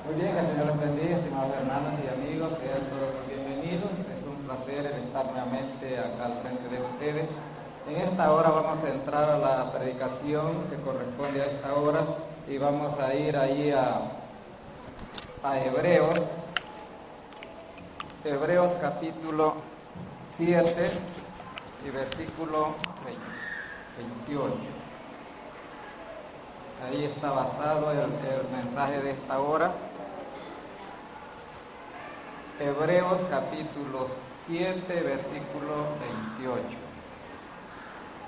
Muy bien, que el Señor les bendiga, estimados hermanos y amigos, sean todos bienvenidos. Es un placer el estar nuevamente acá al frente de ustedes. En esta hora vamos a entrar a la predicación que corresponde a esta hora y vamos a ir ahí a Hebreos capítulo 7 y versículo 28. Ahí está basado el mensaje de esta hora. Hebreos capítulo 7, versículo 28.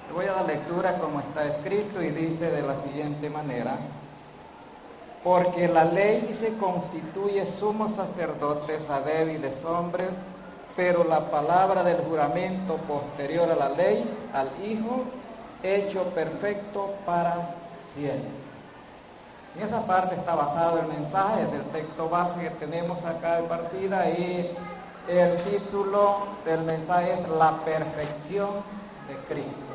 Le voy a dar lectura como está escrito y dice de la siguiente manera: porque la ley se constituye sumos sacerdotes a débiles hombres, pero la palabra del juramento posterior a la ley, al Hijo, hecho perfecto para siempre. En esa parte está basado el mensaje del texto base que tenemos acá de partida, y el título del mensaje es La perfección de Cristo.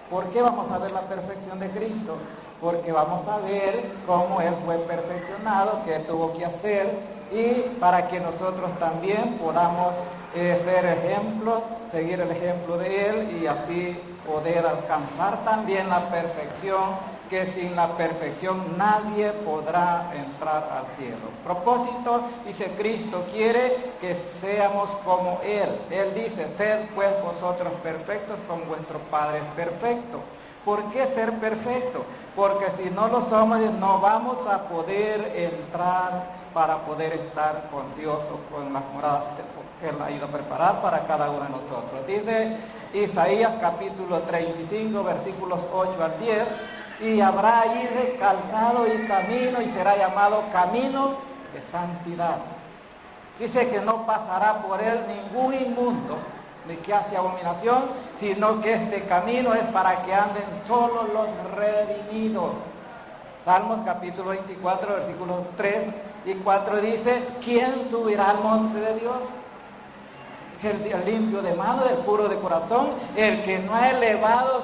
¿Por qué vamos a ver la perfección de Cristo? Porque vamos a ver cómo Él fue perfeccionado, qué tuvo que hacer, y para que nosotros también podamos ser ejemplos, seguir el ejemplo de Él y así poder alcanzar también la perfección, que sin la perfección nadie podrá entrar al cielo. Propósito, dice Cristo, quiere que seamos como Él. Él dice: sed pues vosotros perfectos como vuestro Padre es perfecto. ¿Por qué ser perfecto? Porque si no lo somos, no vamos a poder entrar para poder estar con Dios o con las moradas que Él ha ido a preparar para cada uno de nosotros. Dice Isaías capítulo 35, versículos 8 al 10, y habrá allí calzado y camino, y será llamado camino de santidad. Dice que no pasará por él ningún inmundo, ni que hace abominación, sino que este camino es para que anden solo los redimidos. Salmos capítulo 24, versículos 3 y 4 dice: ¿quién subirá al monte de Dios? El limpio de mano, el puro de corazón, el que no ha elevado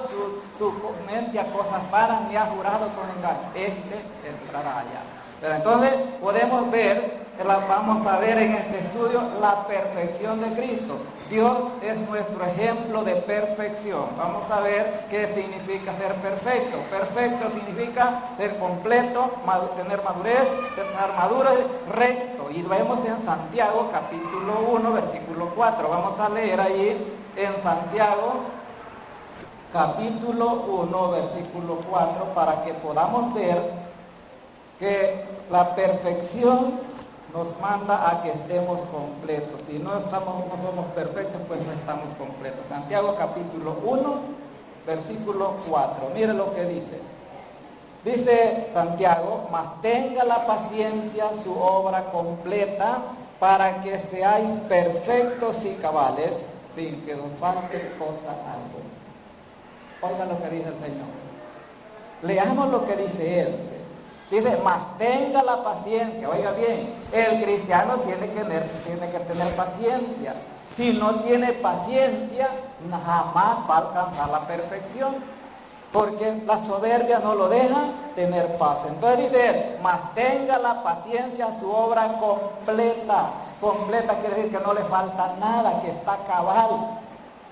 su mente a cosas vanas, ni ha jurado con engaño, este entrará allá. Pero entonces podemos ver, vamos a ver en este estudio la perfección de Cristo. Dios es nuestro ejemplo de perfección. Vamos a ver qué significa ser perfecto. Perfecto significa ser completo, tener madurez, tener madurez, recto. Y lo vemos en Santiago capítulo 1, versículo 4. Vamos a leer ahí en Santiago capítulo 1, versículo 4, para que podamos ver que la perfección nos manda a que estemos completos. Si no somos perfectos, pues no estamos completos. Santiago capítulo 1, versículo 4. Mire lo que dice. Dice Santiago: mas tenga la paciencia su obra completa, para que seáis perfectos y cabales, sin que os falte cosa alguna. Oiga lo que dice el Señor. Leamos lo que dice Él. Dice: mas tenga la paciencia. Oiga bien, el cristiano tiene que tener paciencia. Si no tiene paciencia, jamás va a alcanzar la perfección, porque la soberbia no lo deja tener paz. Entonces dice: mas tenga la paciencia su obra completa. Completa quiere decir que no le falta nada, que está cabal.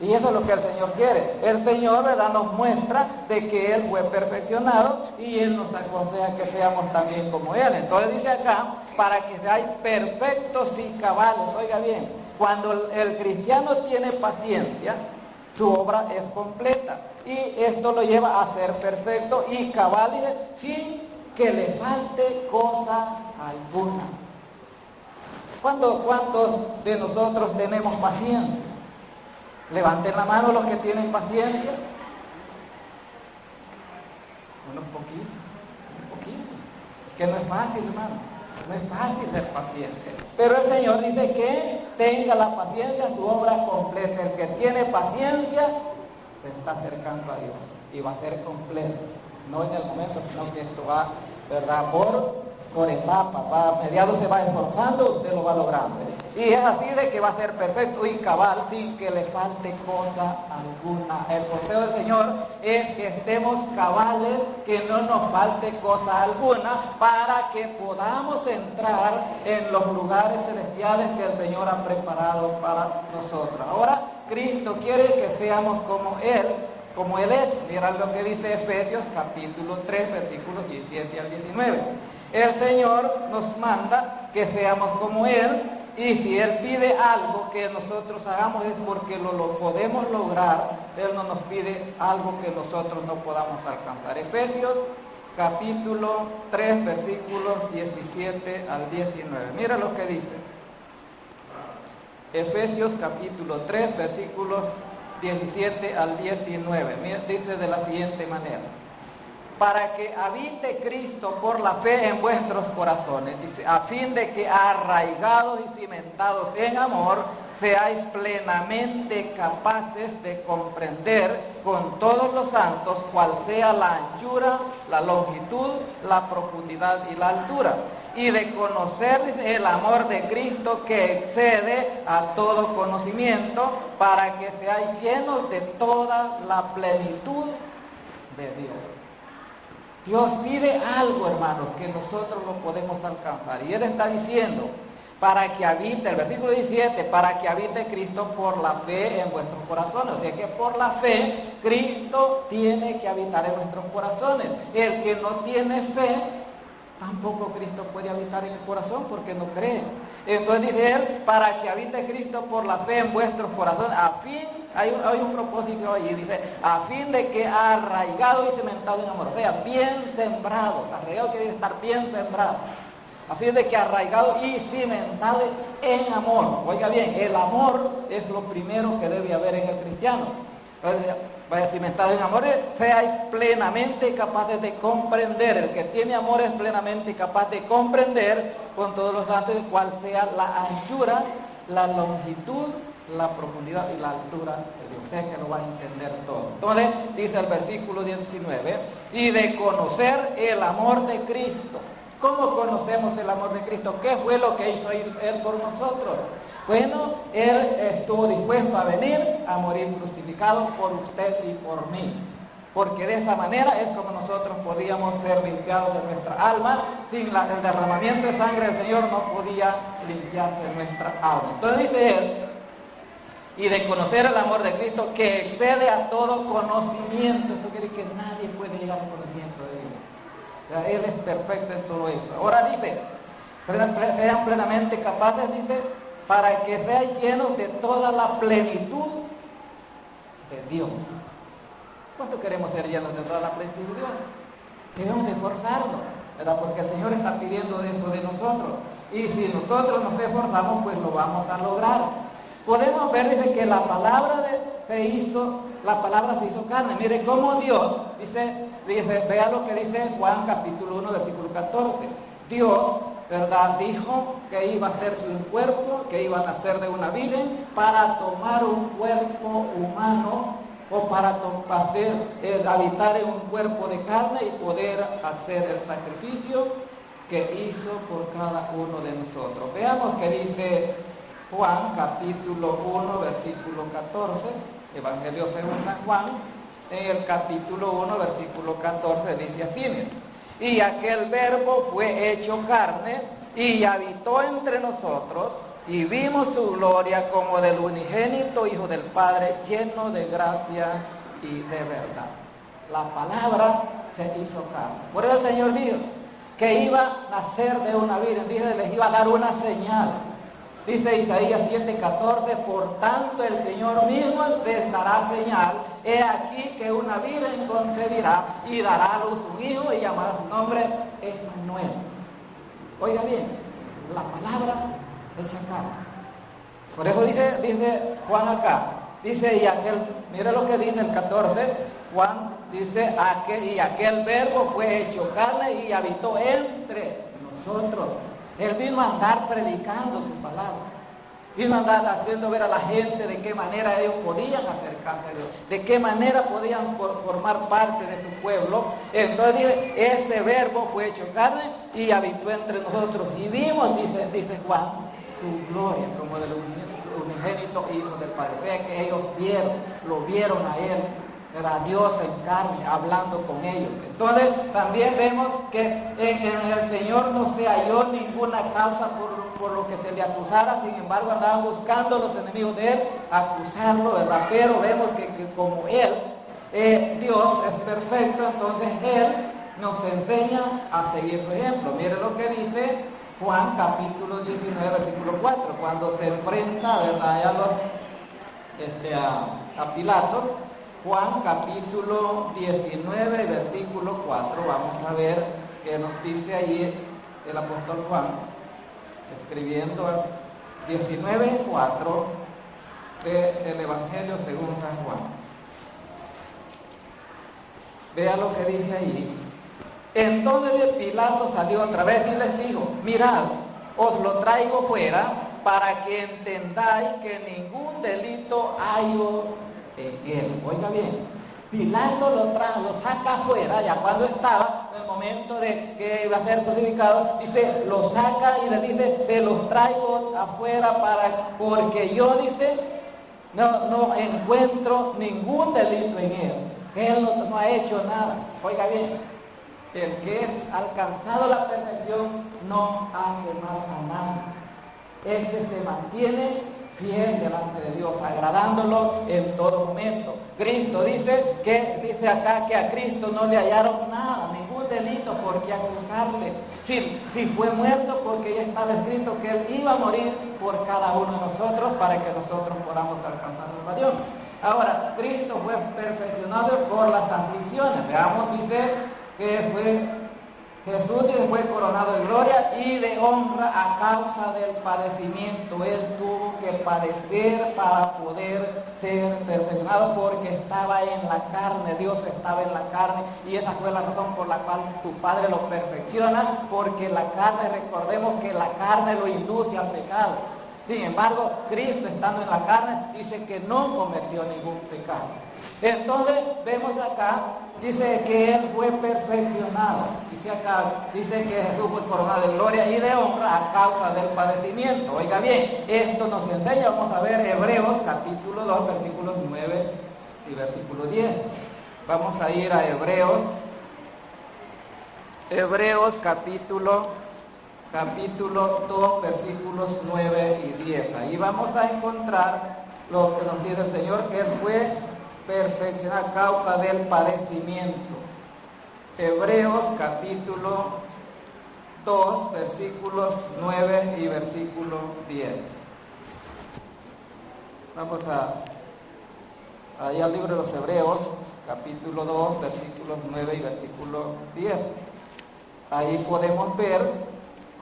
Y eso es lo que el Señor quiere. El Señor, ¿verdad?, nos muestra de que Él fue perfeccionado, y Él nos aconseja que seamos también como Él. Entonces dice acá: para que seáis perfectos y cabales. Oiga bien, cuando el cristiano tiene paciencia, su obra es completa. Y esto lo lleva a ser perfecto y cabal, sin que le falte cosa alguna. ¿Cuántos de nosotros tenemos paciencia? Levanten la mano los que tienen paciencia. Un poquito. Es que no es fácil, hermano. No es fácil ser paciente. Pero el Señor dice que tenga la paciencia, su obra completa. El que tiene paciencia se está acercando a Dios y va a ser completo. No en el momento, sino que esto va, ¿verdad?, por etapas. A mediados se va esforzando, usted lo va logrando. Y es así de que va a ser perfecto y cabal sin que le falte cosa alguna. El consejo del Señor es que estemos cabales, que no nos falte cosa alguna, para que podamos entrar en los lugares celestiales que el Señor ha preparado para nosotros. Ahora, Cristo quiere que seamos como Él es. Mira lo que dice Efesios capítulo 3, versículos 17 al 19. El Señor nos manda que seamos como Él, y si Él pide algo que nosotros hagamos es porque lo podemos lograr. Él no nos pide algo que nosotros no podamos alcanzar. Efesios capítulo 3, versículos 17 al 19. Mira lo que dice. Efesios capítulo 3, versículos 17 al 19. Dice de la siguiente manera: para que habite Cristo por la fe en vuestros corazones, dice, a fin de que arraigados y cimentados en amor, seáis plenamente capaces de comprender con todos los santos cuál sea la anchura, la longitud, la profundidad y la altura, y de conocer, dice, el amor de Cristo que excede a todo conocimiento, para que seáis llenos de toda la plenitud de Dios. Dios pide algo, hermanos, que nosotros no podemos alcanzar. Y Él está diciendo, para que habite, el versículo 17, para que habite Cristo por la fe en vuestros corazones. O sea que por la fe, Cristo tiene que habitar en nuestros corazones. El que no tiene fe, tampoco Cristo puede habitar en el corazón porque no cree. Entonces dice Él, para que habite Cristo por la fe en vuestros corazones, hay un propósito allí, dice, a fin de que arraigado y cimentado en amor, o sea, bien sembrado. Arraigado quiere decir estar bien sembrado, a fin de que arraigado y cimentado en amor. Oiga bien, el amor es lo primero que debe haber en el cristiano. Entonces, vaya cimentado en amor, seáis plenamente capaces de comprender. El que tiene amor es plenamente capaz de comprender con todos los datos cuál sea la anchura, la longitud, la profundidad y la altura de Dios. Usted que lo va a entender todo. Entonces, dice el versículo 19, y de conocer el amor de Cristo. ¿Cómo conocemos el amor de Cristo? ¿Qué fue lo que hizo Él por nosotros? Bueno, Él estuvo dispuesto a venir a morir crucificado por usted y por mí. Porque de esa manera es como nosotros podíamos ser limpiados de nuestra alma. Sin el derramamiento de sangre del Señor no podía limpiarse nuestra alma. Entonces dice Él, y de conocer el amor de Cristo que excede a todo conocimiento. Esto quiere decir que nadie puede llegar al conocimiento de Dios. O sea, Él es perfecto en todo esto. Ahora dice, sean plenamente capaces, dice, para que sean llenos de toda la plenitud de Dios. ¿Cuánto queremos ser llenos de toda la plenitud de Dios? Debemos de esforzarnos, ¿verdad? Porque el Señor está pidiendo eso de nosotros. Y si nosotros nos esforzamos, pues lo vamos a lograr. Podemos ver, dice, que la palabra se hizo carne. Mire cómo Dios, dice, vea lo que dice Juan capítulo 1, versículo 14. Dios, ¿verdad?, dijo que iba a hacerse un cuerpo, que iba a nacer de una virgen para tomar un cuerpo humano o para habitar en un cuerpo de carne y poder hacer el sacrificio que hizo por cada uno de nosotros. Veamos que dice Juan capítulo 1, versículo 14, Evangelio según San Juan, en el capítulo 1, versículo 14 dice así: y aquel verbo fue hecho carne y habitó entre nosotros, y vimos su gloria como del unigénito Hijo del Padre, lleno de gracia y de verdad. La palabra se hizo carne. Por eso el Señor dijo que iba a nacer de una virgen, dice, les iba a dar una señal. Dice Isaías 7:14, por tanto el Señor mismo les dará señal. He aquí que una virgen concebirá y dará a luz un hijo y llamará su nombre Emmanuel. Oiga bien, la palabra hecha carne. Por eso dice Juan acá, dice, y aquel, mire lo que dice el 14, Juan dice, y aquel verbo fue hecho carne y habitó entre nosotros. Él vino a andar predicando su palabra. Vino a andar haciendo ver a la gente de qué manera ellos podían acercarse a Dios, de qué manera podían formar parte de su pueblo. Entonces dice, ese verbo fue hecho carne y habitó entre nosotros. Y vimos, dice Juan, su gloria como del unigénito Hijo del Padre. O sea que ellos lo vieron a Él, era Dios en carne, hablando con ellos. Entonces también vemos que en el Señor no se halló ninguna causa por lo que se le acusara. Sin embargo, andaban buscando los enemigos de Él acusarlo, ¿verdad? Pero vemos que como Él, Dios es perfecto, entonces Él nos enseña a seguir su ejemplo. Mire lo que dice Juan capítulo 19, versículo 4, cuando se enfrenta, ¿verdad?, a Pilato. Juan capítulo 19, versículo 4, vamos a ver qué nos dice ahí el apóstol Juan, escribiendo 19, 4 del Evangelio según San Juan. Vea lo que dice ahí. Entonces Pilato salió otra vez y les dijo: mirad, os lo traigo fuera para que entendáis que ningún delito hallo en él. Oiga bien, Pilato lo saca afuera, ya cuando estaba en el momento de que iba a ser crucificado, dice, lo saca y le dice: te los traigo afuera porque yo, dice, no encuentro ningún delito en él. Él no ha hecho nada. Oiga bien, el que ha alcanzado la perfección no hace más a nada. Ese se mantiene fiel delante de Dios, agradándolo en todo momento. Cristo dice acá que a Cristo no le hallaron nada, ningún delito por qué acusarle. Si fue muerto, porque ya estaba escrito que Él iba a morir por cada uno de nosotros para que nosotros podamos alcanzar la salvación. Ahora, Cristo fue perfeccionado por las aflicciones. Veamos, dice que Jesús fue coronado de gloria y de honra a causa del padecimiento. Él tuvo que padecer para poder ser perfeccionado, porque estaba en la carne, Dios estaba en la carne, y esa fue la razón por la cual su Padre lo perfecciona, porque la carne, recordemos que la carne lo induce al pecado. Sin embargo, Cristo, estando en la carne, dice que no cometió ningún pecado. Entonces, vemos acá, dice que Él fue perfeccionado. Dice que Jesús fue coronado de gloria y de honra a causa del padecimiento. Oiga bien, esto nos enseña, vamos a ver Hebreos capítulo 2, versículos 9 y versículo 10. Vamos a ir a Hebreos capítulo 2, versículos 9 y 10. Ahí vamos a encontrar lo que nos dice el Señor, que Él fue perfeccionado a causa del padecimiento. Hebreos capítulo 2, versículos 9 y versículo 10. Vamos allá al libro de los Hebreos, capítulo 2, versículos 9 y versículo 10. Ahí podemos ver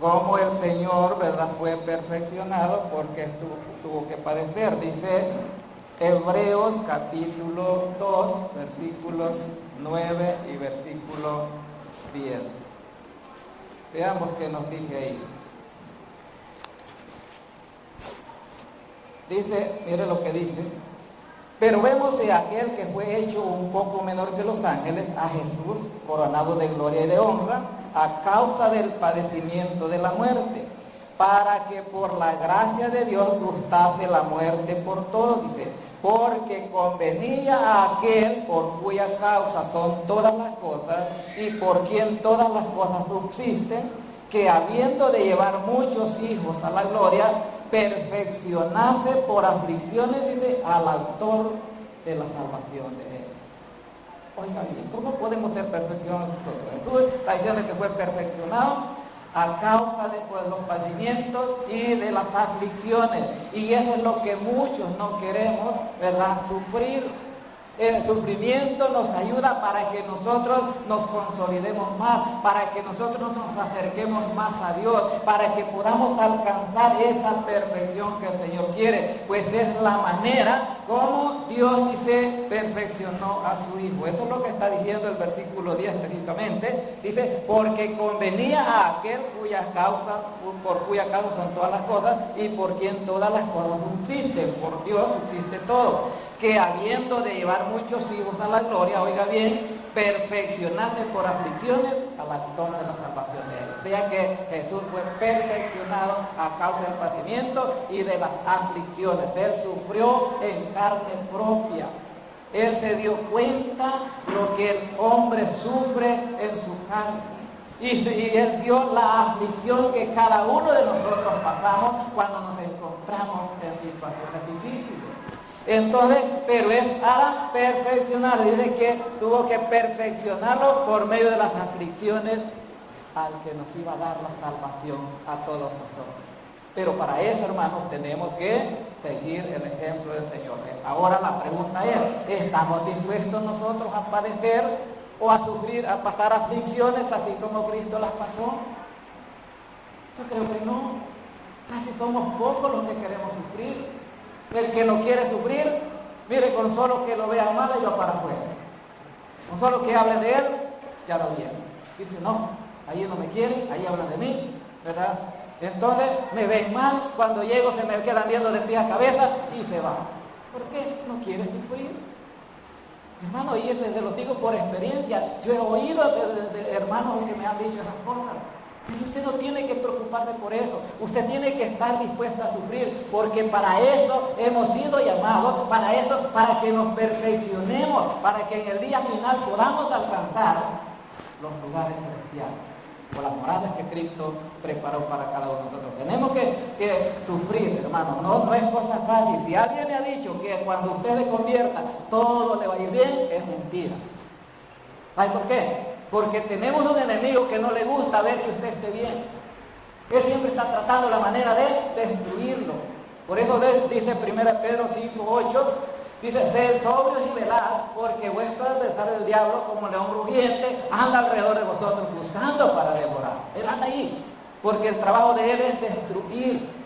cómo el Señor, ¿verdad?, fue perfeccionado porque tuvo que padecer. Dice Hebreos capítulo 2, versículos 9 y versículo 10. Veamos qué nos dice ahí. Dice, mire lo que dice: pero vemos a aquel que fue hecho un poco menor que los ángeles, a Jesús, coronado de gloria y de honra, a causa del padecimiento de la muerte, para que por la gracia de Dios gustase la muerte por todos, dice, porque convenía a aquel por cuya causa son todas las cosas y por quien todas las cosas subsisten, que habiendo de llevar muchos hijos a la gloria, perfeccionase por aflicciones, dice, al autor de la salvación de él. Oiga bien, ¿cómo podemos ser perfeccionados nosotros? Jesús está diciendo que fue perfeccionado a causa de los padecimientos y de las aflicciones. Y eso es lo que muchos no queremos, ¿verdad?, sufrir. El sufrimiento nos ayuda para que nosotros nos consolidemos más, para que nosotros nos acerquemos más a Dios, para que podamos alcanzar esa perfección que el Señor quiere, pues es la manera como Dios, dice, perfeccionó a su Hijo. Eso es lo que está diciendo el versículo 10 específicamente. Dice, porque convenía a aquel por cuya causa son todas las cosas y por quien todas las cosas subsisten. Por Dios subsiste todo, que habiendo de llevar muchos hijos a la gloria, oiga bien, perfeccionarse por aflicciones al autor de la salvación de él. O sea que Jesús fue perfeccionado a causa del padecimiento y de las aflicciones. Él sufrió en carne propia. Él se dio cuenta lo que el hombre sufre en su carne. Y Él vio la aflicción que cada uno de nosotros pasamos cuando nos encontramos en situaciones difíciles. Entonces, pero Él para perfeccionar, dice que tuvo que perfeccionarlo por medio de las aflicciones al que nos iba a dar la salvación a todos nosotros. Pero para eso, hermanos, tenemos que seguir el ejemplo del Señor. Ahora la pregunta es, ¿estamos dispuestos nosotros a padecer o a sufrir, a pasar aflicciones así como Cristo las pasó? Yo creo que no. Casi somos pocos los que queremos sufrir. El que no quiere sufrir, mire, con solo que lo vea mal, yo para afuera. Con solo que hable de él, ya lo viene. Dice, no, ahí no me quieren, ahí hablan de mí, ¿verdad? Entonces me ven mal, cuando llego se me quedan viendo de pie a cabeza y se van. ¿Por qué? No quiere sufrir. Hermano, y les lo digo por experiencia. Yo he oído de hermanos que me han dicho esas cosas. Y usted no tiene que preocuparse por eso. Usted tiene que estar dispuesto a sufrir, porque para eso hemos sido llamados, para eso, para que nos perfeccionemos, para que en el día final podamos alcanzar los lugares celestiales, o las moradas que Cristo preparó para cada uno de nosotros. Tenemos que sufrir, hermano, no es cosa fácil. Si alguien le ha dicho que cuando usted se convierta todo le va a ir bien, es mentira. ¿Sabe por qué? Porque tenemos un enemigo que no le gusta ver que usted esté bien. Él siempre está tratando la manera de destruirlo. Por eso dice 1 Pedro 5:8, dice, sed sobrios y velad, porque vuestro adversario el diablo, como león rugiente, anda alrededor de vosotros buscando para devorar. Él anda ahí, porque el trabajo de él es destruir,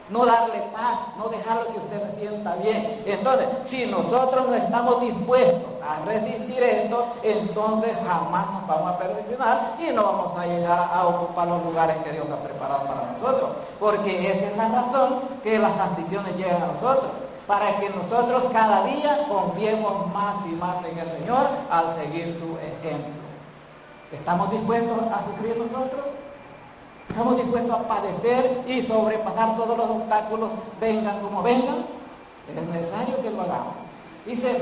no darle paz, no dejarlo que usted se sienta bien. Entonces, si nosotros no estamos dispuestos a resistir esto, entonces jamás nos vamos a perfeccionar y no vamos a llegar a ocupar los lugares que Dios ha preparado para nosotros. Porque esa es la razón que las aflicciones llegan a nosotros, para que nosotros cada día confiemos más y más en el Señor al seguir su ejemplo. ¿Estamos dispuestos a sufrir nosotros? ¿Estamos dispuestos a padecer y sobrepasar todos los obstáculos, vengan como vengan? Es necesario que lo hagamos. Dice,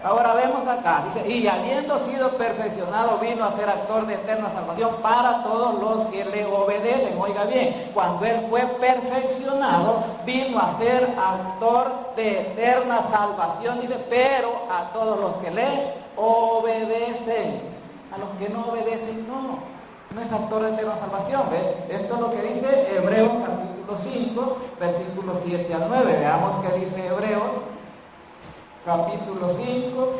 ahora vemos acá, dice, y habiendo sido perfeccionado, vino a ser actor de eterna salvación para todos los que le obedecen. Oiga bien, cuando él fue perfeccionado, vino a ser actor de eterna salvación, dice, pero a todos los que le obedecen. A los que no obedecen, no es actor de eterna salvación. ¿Ves? Esto es lo que dice Hebreos capítulo 5, versículos 7 al 9. Veamos qué dice Hebreos capítulo 5,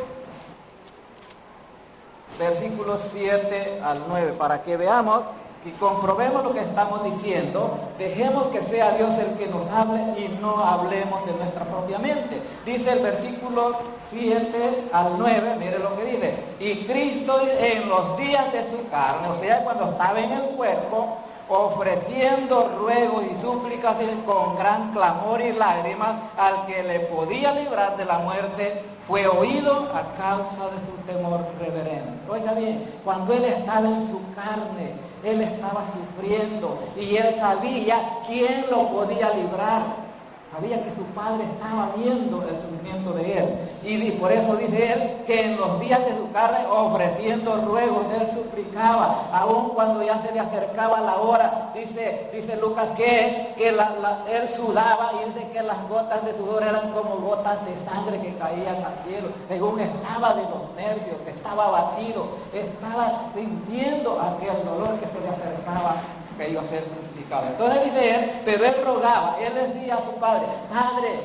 versículos 7 al 9, para que veamos y comprobemos lo que estamos diciendo. Dejemos que sea Dios el que nos hable y no hablemos de nuestra propia mente. Dice el versículo 7 al 9, mire lo que dice. Y Cristo en los días de su carne, o sea, cuando estaba en el cuerpo, ofreciendo ruegos y súplicas con gran clamor y lágrimas al que le podía librar de la muerte, fue oído a causa de su temor reverente. Oiga bien, cuando él estaba en su carne, él estaba sufriendo y él sabía quién lo podía librar. Sabía que su padre estaba viendo el sufrimiento de él. Y por eso dice él que en los días de su carne, ofreciendo ruegos, él suplicaba, aun cuando ya se le acercaba la hora. Dice Lucas que él sudaba y dice que las gotas de sudor eran como gotas de sangre que caían al cielo. Según estaba de los nervios, estaba abatido, estaba sintiendo aquel dolor que se le acercaba, que iba a ser crucificado. Entonces dice él, pero él rogaba, él decía a su padre, Padre,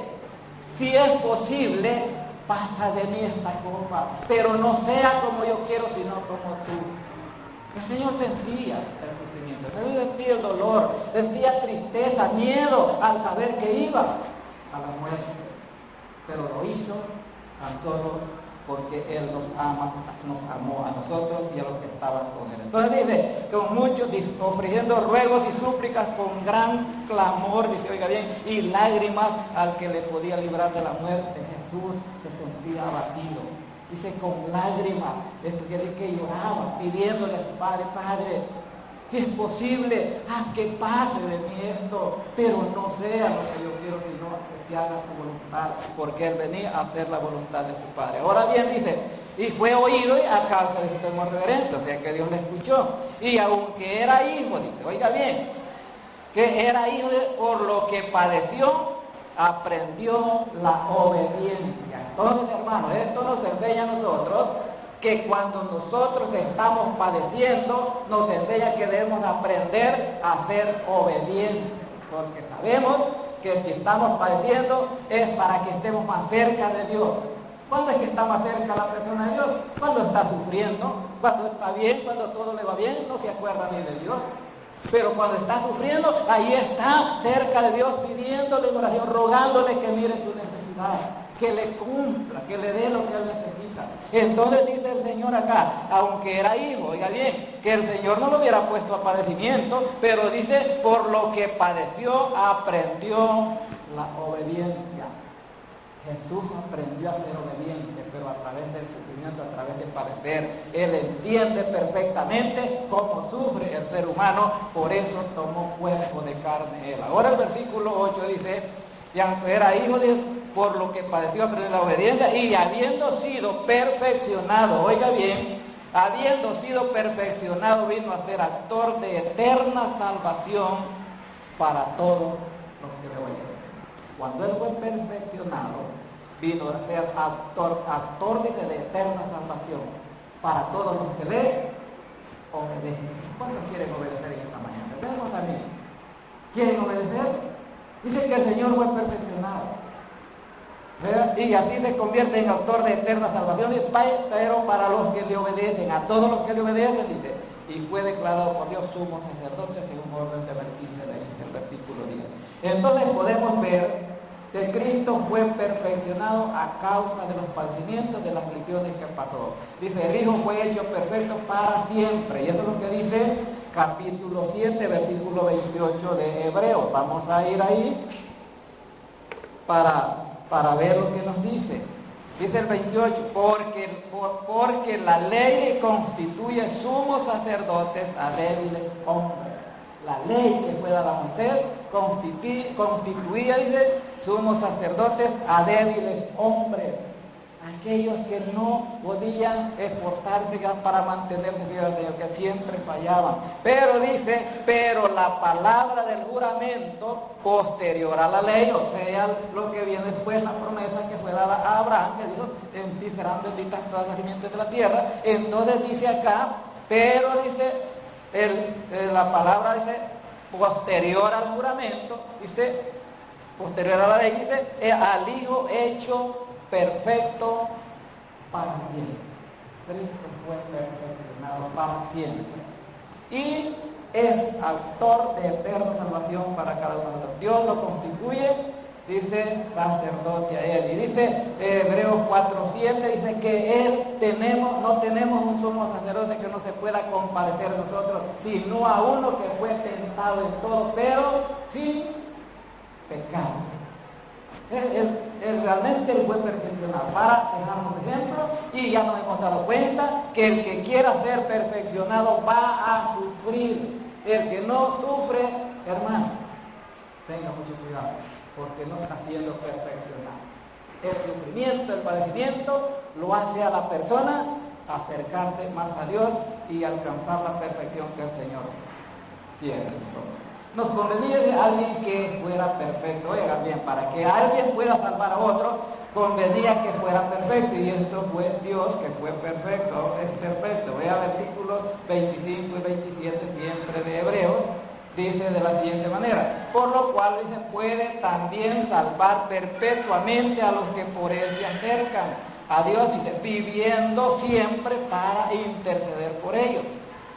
si es posible, pasa de mí esta copa, pero no sea como yo quiero, sino como tú. El Señor sentía el sufrimiento, el Señor sentía el dolor, sentía tristeza, miedo al saber que iba a la muerte, pero lo hizo tan solo porque Él nos amó a nosotros y a los que estaban con Él. Entonces dice, con muchos, ofreciendo ruegos y súplicas con gran clamor, dice, oiga bien, y lágrimas al que le podía librar de la muerte. Jesús se sentía abatido. Dice, con lágrimas, esto quiere decir que lloraba, pidiéndole a su Padre, Padre, Si es posible, haz que pase de mí esto, pero no sea lo que yo quiero, sino que se haga tu voluntad, porque él venía a hacer la voluntad de su Padre. Ahora bien, dice, y fue oído a causa de su temor reverente, o sea que Dios le escuchó. Y aunque era hijo, dice, oiga bien, que era hijo por lo que padeció, aprendió la obediencia. Entonces, hermanos, esto nos enseña a nosotros que cuando nosotros estamos padeciendo, nos enseña que debemos aprender a ser obedientes, porque sabemos que si estamos padeciendo es para que estemos más cerca de Dios. ¿Cuándo es que está más cerca la persona de Dios? Cuando está sufriendo, cuando está bien, cuando todo le va bien, no se acuerda ni de Dios. Pero cuando está sufriendo, ahí está cerca de Dios, pidiéndole en oración, rogándole que mire su necesidad, que le cumpla, que le dé lo que él necesita. Entonces dice el Señor acá, aunque era hijo, oiga bien, que el Señor no lo hubiera puesto a padecimiento, pero dice, por lo que padeció, aprendió la obediencia. Jesús aprendió a ser obediente, pero a través del sufrimiento, a través de padecer. Él entiende perfectamente cómo sufre el ser humano, por eso tomó cuerpo de carne él. Ahora el versículo 8 dice, y aunque era hijo de por lo que padeció, aprendió la obediencia, y habiendo sido perfeccionado, oiga bien, habiendo sido perfeccionado, vino a ser actor de eterna salvación para todos los que le oyen. Cuando él fue perfeccionado, vino a ser actor dice, de eterna salvación para todos los que le obedecen. ¿Cuántos quieren obedecer en esta mañana? Veamos también. ¿Quieren obedecer? Dice que el Señor fue perfeccionado, ¿verdad? Y así se convierte en autor de eterna salvación, pero para los que le obedecen, a todos los que le obedecen, dice, y fue declarado por Dios sumo sacerdote según orden de Melquisedec, el versículo 10. Entonces podemos ver que Cristo fue perfeccionado a causa de los padecimientos, de las aflicciones que pasó. Dice, el Hijo fue hecho perfecto para siempre. Y eso es lo que dice capítulo 7, versículo 28 de Hebreos. Vamos a ir ahí para ver lo que nos dice. Dice el 28, porque la ley constituye sumos sacerdotes a débiles hombres. La ley que fue dada a Moisés constituía, dice, sumos sacerdotes a débiles hombres, aquellos que no podían esforzarse para mantenerse fieles al Señor, que siempre fallaban. Pero dice, pero la palabra del juramento posterior a la ley, o sea, lo que viene después, la promesa que fue dada a Abraham, que dijo, en ti serán benditas todas las simientes de la tierra. Entonces dice acá, pero dice, la palabra dice, posterior al juramento, dice, posterior a la ley, dice, al Hijo hecho perfecto para siempre. Cristo fue perfeccionado para siempre. Y es autor de eterna salvación para cada uno de nosotros. Dios lo constituye, dice, sacerdote a él. Y dice Hebreos 4:7, dice que no tenemos un sumo sacerdote que no se pueda compadecer de nosotros, sino a uno que fue tentado en todo, pero sin pecado. Realmente él fue perfeccionado para dejarnos ejemplo, y ya nos hemos dado cuenta que el que quiera ser perfeccionado va a sufrir. El que no sufre, hermano, tenga mucho cuidado, porque no está siendo perfeccionado. El sufrimiento, el padecimiento, lo hace a la persona acercarse más a Dios y alcanzar la perfección que el Señor quiere. Nos convenía de alguien que fuera perfecto. Oigan bien, para que alguien pueda salvar a otro, convenía que fuera perfecto, y esto fue Dios, que fue perfecto, es perfecto. Vea versículos 25 y 27 siempre de Hebreos, dice de la siguiente manera, por lo cual dice, puede también salvar perpetuamente a los que por él se acercan a Dios, dice, viviendo siempre para interceder por ellos.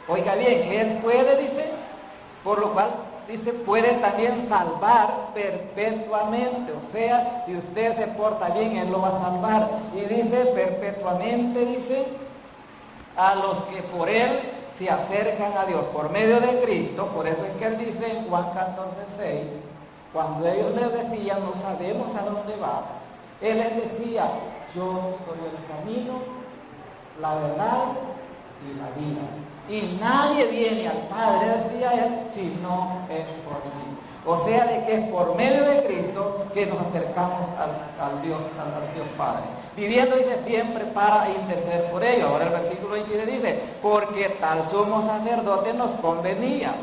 Oiga bien, él puede, dice, por lo cual dice, puede también salvar perpetuamente, o sea, si usted se porta bien, él lo va a salvar. Y dice, perpetuamente, dice, a los que por él se acercan a Dios, por medio de Cristo. Por eso es que él dice en Juan 14:6, cuando ellos le decían, no sabemos a dónde vas, él les decía, yo soy el camino, la verdad y la vida. Y nadie viene al Padre, decía él, si no es por mí. O sea, de que es por medio de Cristo que nos acercamos al Dios Padre. Viviendo, dice, siempre para interceder por ellos. Ahora el versículo 23 dice, porque tal sumo sacerdote nos convenía.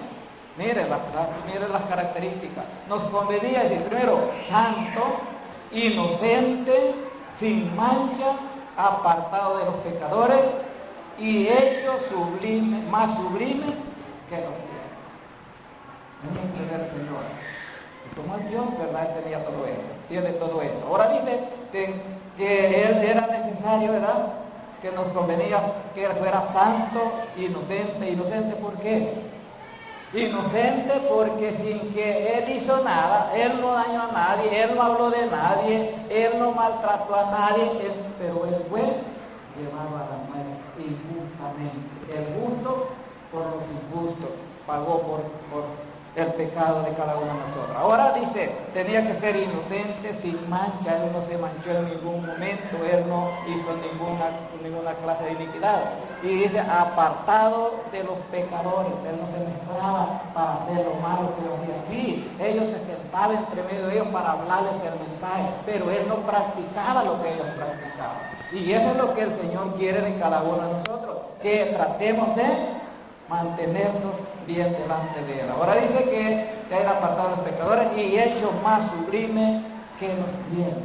Miren las características. Nos convenía decir, primero, santo, inocente, sin mancha, apartado de los pecadores y hecho sublime, más sublime que los cielos. No entender, Señor. Y como es Dios, ¿verdad? Él tenía todo esto, tiene todo esto. Ahora dice que Él era necesario, ¿verdad? Que nos convenía que Él fuera santo, inocente. ¿Inocente por qué? Inocente porque sin que Él hizo nada, Él no dañó a nadie, Él no habló de nadie, Él no maltrató a nadie, pero Él fue llevado a la muerte injustamente. El justo por los injustos, pagó por el pecado de cada uno de nosotros. Ahora dice, tenía que ser inocente, sin mancha, Él no se manchó en ningún momento, Él no hizo ninguna clase de iniquidad. Y dice, apartado de los pecadores, Él no se mezclaba para hacer lo malo que ellos hacían. Sí, ellos se sentaban entre medio de ellos para hablarles el mensaje, pero Él no practicaba lo que ellos practicaban. Y eso es lo que el Señor quiere de cada uno de nosotros, que tratemos de mantenernos bien delante de Él. Ahora dice que Él apartado a los pecadores y hecho más sublime que los cielos.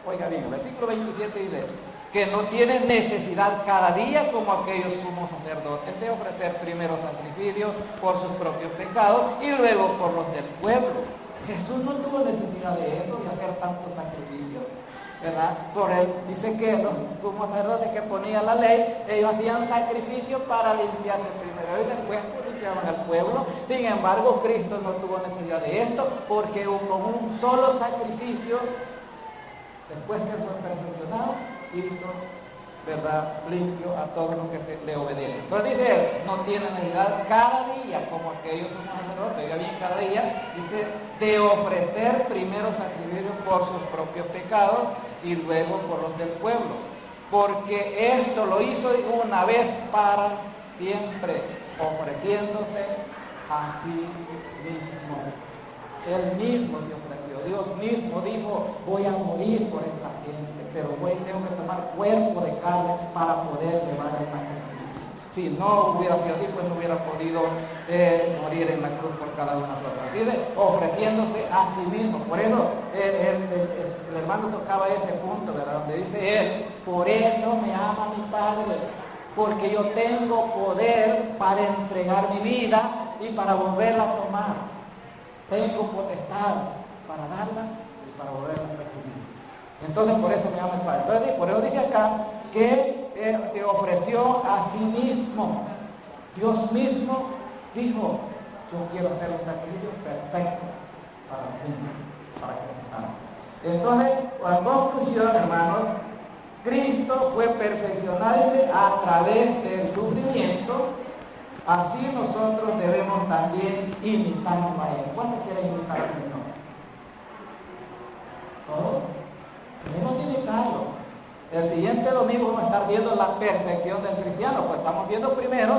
Oiga bien, el versículo 27 dice que no tiene necesidad cada día como aquellos sumos sacerdotes de ofrecer primero sacrificios por sus propios pecados y luego por los del pueblo. Jesús no tuvo necesidad de eso, de hacer tantos sacrificios, ¿verdad? Por él dice que los sumos sacerdotes que ponían la ley, ellos hacían sacrificios para limpiarse primero y después limpiaban al pueblo. Sin embargo, Cristo no tuvo necesidad de esto porque con un solo sacrificio, después que fue perfeccionado, hizo, ¿verdad?, limpio a todos los que le obedecen. Entonces dice él, no tiene necesidad cada día, como aquellos sumos sacerdotes, oiga bien, cada día, dice, de ofrecer primero sacrificios por sus propios pecados y luego por los del pueblo, porque esto lo hizo una vez para siempre, ofreciéndose a sí mismo. Él mismo se ofreció, Dios mismo dijo, voy a morir por esta gente, pero tengo que tomar cuerpo de carne para poder llevar el sacrificio. Si no hubiera sido así, pues no hubiera podido morir en la cruz por cada uno de nosotros. Dice, ofreciéndose a sí mismo. Por eso el hermano tocaba ese punto, ¿verdad? Donde dice él, por eso me ama mi Padre, porque yo tengo poder para entregar mi vida y para volverla a tomar. Tengo potestad para darla y para volverla a recibir. Entonces por eso me ama el Padre. Entonces, por eso dice acá que se ofreció a sí mismo. Dios mismo dijo, yo quiero hacer un sacrificio perfecto para mí, para que me ame. Entonces, en conclusión, hermanos, Cristo fue perfeccionado a través del sufrimiento. Así nosotros debemos también imitarlo a Él. ¿Cuántos quieren imitar al Señor? ¿Todos? Tenemos que imitarlo. El siguiente domingo vamos a estar viendo la perfección del cristiano. Pues estamos viendo primero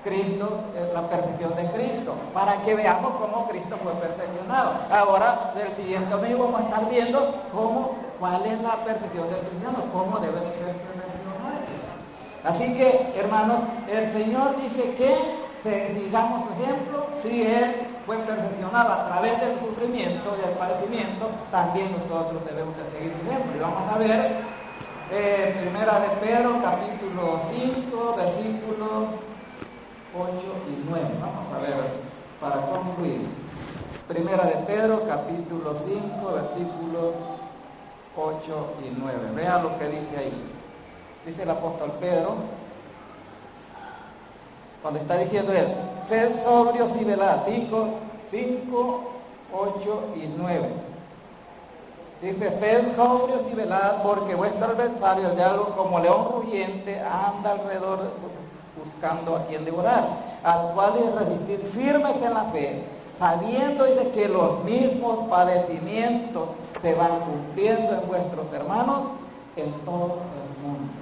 Cristo, la perfección de Cristo, para que veamos cómo Cristo fue perfeccionado. Ahora, del siguiente domingo vamos a estar viendo cuál es la perfección del cristiano, cómo debe ser perfeccionado. Así que, hermanos, el Señor dice que, digamos su ejemplo, si Él fue perfeccionado a través del sufrimiento, del padecimiento, también nosotros debemos de seguir su ejemplo. Y vamos a ver, Primera de Pedro, capítulo 5, versículos 8 y 9. Vamos a ver, para concluir. Primera de Pedro, capítulo 5, versículos 8 y 9. Vean lo que dice ahí. Dice el apóstol Pedro, cuando está diciendo él, sed sobrios y velad, 5, 8 y 9. Dice, sed sobrios y velad, porque vuestro adversario, el diablo, como león rugiente, anda alrededor buscando a quien devorar, al cual es resistir firmes en la fe, sabiendo, dice, que los mismos padecimientos se van cumpliendo en vuestros hermanos en todo el mundo.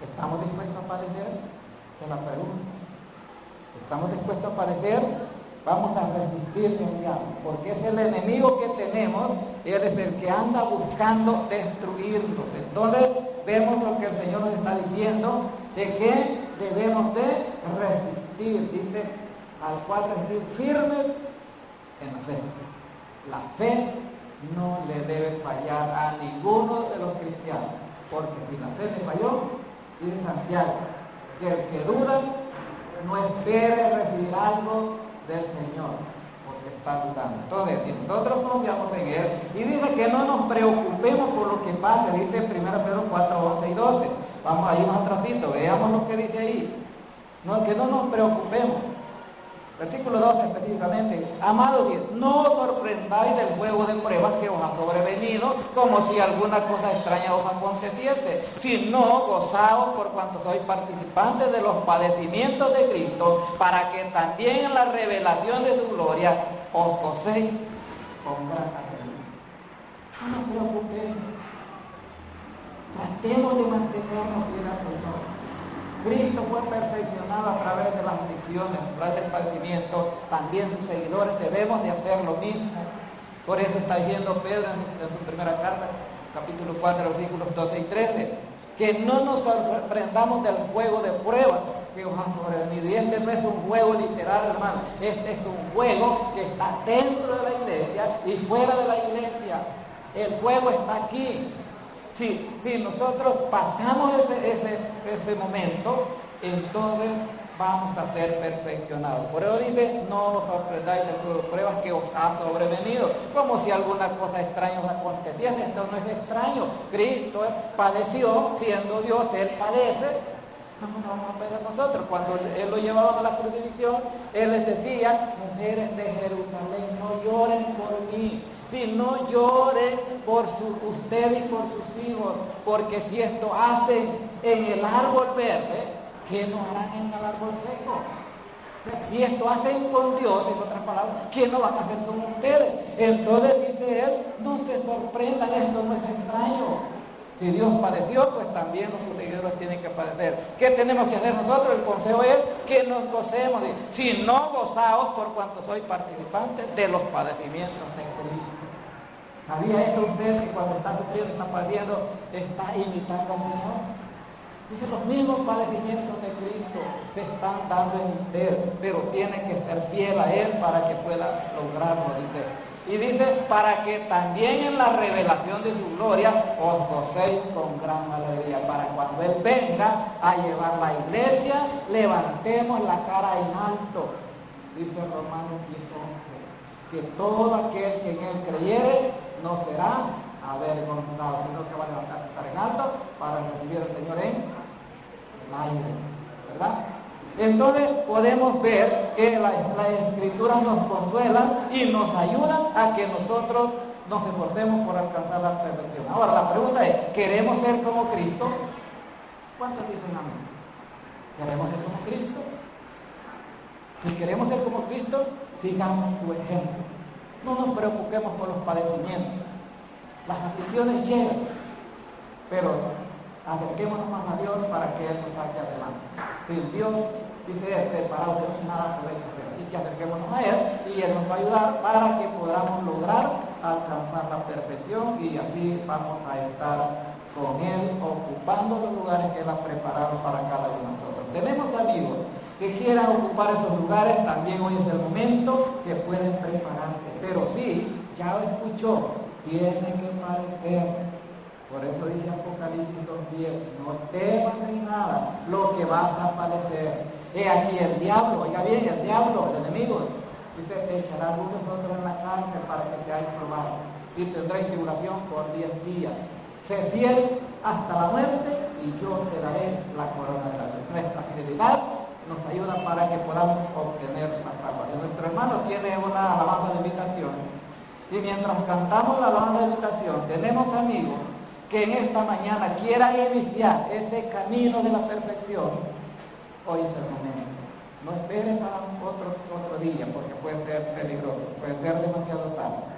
¿Estamos dispuestos a padecer? Es la pregunta. ¿Estamos dispuestos a padecer? Vamos a resistirle al diablo, porque es el enemigo que tenemos, él es el que anda buscando destruirnos. Entonces vemos lo que el Señor nos está diciendo, de que debemos de resistir, dice, al cual resistir firmes en la fe. La fe no le debe fallar a ninguno de los cristianos, porque si la fe le falló, dice Santiago, que el que duda no espere recibir algo del Señor, porque está dudando. Entonces, si nosotros confiamos en Él, y dice que no nos preocupemos por lo que pase, dice 1 Pedro 4, 11 y 12. Vamos a ir más atrasito, veamos lo que dice ahí. No, que no nos preocupemos. Versículo 12 específicamente. Amados, no os sorprendáis del juego de pruebas que os ha sobrevenido, como si alguna cosa extraña os aconteciese, sino gozaos por cuanto sois participantes de los padecimientos de Cristo, para que también en la revelación de su gloria os gocéis con gran alegría. No nos preocupemos. Tratemos de mantenernos fieles al Señor. Cristo fue perfeccionado a través de las aflicciones, a través del padecimiento. También sus seguidores debemos de hacer lo mismo. Por eso está diciendo Pedro en su primera carta, capítulo 4, versículos 12 y 13, que no nos sorprendamos del juego de pruebas que os ha sobrevenido. Y este no es un juego literal, hermano. Este es un juego que está dentro de la iglesia y fuera de la iglesia. El juego está aquí. Si nosotros pasamos ese momento, entonces vamos a ser perfeccionados. Por eso dice, no os sorprendáis del juego de pruebas que os ha sobrevenido, como si alguna cosa extraña os aconteciese. Esto no es extraño. Cristo padeció, siendo Dios, Él padece. ¿Cómo no vamos a padecer nosotros? Cuando Él lo llevaba a la crucifixión, Él les decía, mujeres de Jerusalén, no lloren por mí. Si no lloren por ustedes y por sus hijos, porque si esto hacen en el árbol verde, ¿qué no harán en el árbol seco? Si esto hacen con Dios, en otras palabras, ¿qué no van a hacer con ustedes? Entonces dice Él, no se sorprendan, esto no es extraño. Si Dios padeció, pues también los seguidores tienen que padecer. ¿Qué tenemos que hacer nosotros? El consejo es que nos gocemos. Si no, gozaos por cuanto sois participantes de los padecimientos de Cristo. ¿Sabía esto usted que cuando está sufriendo, está padeciendo, está imitando al Señor? Dice, los mismos padecimientos de Cristo se están dando en usted, pero tiene que ser fiel a Él para que pueda lograrlo, dice. Y dice, para que también en la revelación de su gloria os gocéis con gran alegría. Para cuando Él venga a llevar la iglesia, levantemos la cara en alto. Dice Romanos 10:11, que todo aquel que en Él creyere no será avergonzado, sino que va a levantar la cara en alto para recibir al Señor en el aire, ¿verdad? Entonces podemos ver que las escrituras nos consuelan y nos ayudan a que nosotros nos esforcemos por alcanzar la perfección. Ahora la pregunta es, ¿queremos ser como Cristo? ¿Cuántos dicen amén? ¿Queremos ser como Cristo? Si queremos ser como Cristo, sigamos su ejemplo. No nos preocupemos por los padecimientos. Las aflicciones llegan, pero acerquémonos más a Dios para que Él nos saque adelante. Sin Dios, dice Él, separados de mí nada podéis hacer. Así que acerquémonos a Él y Él nos va a ayudar para que podamos lograr alcanzar la perfección y así vamos a estar con Él ocupando los lugares que Él ha preparado para cada uno de nosotros. Tenemos amigos que quieran ocupar esos lugares, también hoy es el momento que pueden prepararse. Pero sí, ya lo escuchó, tiene que padecer. Por eso dice Apocalipsis 2:10, no temas ni nada lo que vas a padecer. He aquí el diablo, oiga bien, el diablo, el enemigo, dice, echará algunos otros en la cárcel para que seáis probados. Y tendréis tribulación por 10 días. Sé fiel hasta la muerte y yo te daré la corona de la vida. Nuestra fidelidad nos ayuda para que podamos obtener la salvación. Nuestro hermano tiene una alabanza de invitación. Y mientras cantamos la alabanza de invitación, tenemos amigos que en esta mañana quieran iniciar ese camino de la perfección. Hoy es el momento. No esperes para otro día, porque puede ser peligroso, puede ser demasiado tarde.